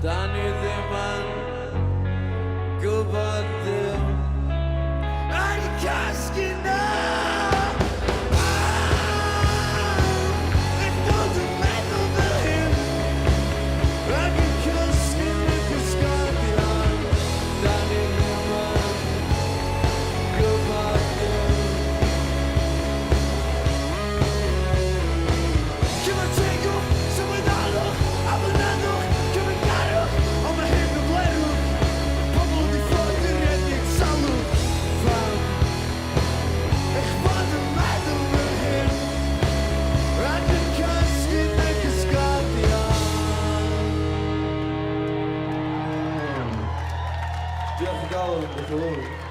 Dan i ddim yn gwybod dim Ac yn casgu na Eich bod yn meddwl fel hyn Ac yn casgu na cysgodion Dan i ddim yn gwybod dim Cyfartegwch, sylweddalwch, a blynydwch, cyfyngarwch Ond mae hyn yn blerwch Pobl wedi ffod i'r iechyd salwch Fam Eich bod yn meddwl fel hyn Ac yn casgu na cysgodion Diolch yn galon, diolch yn fawr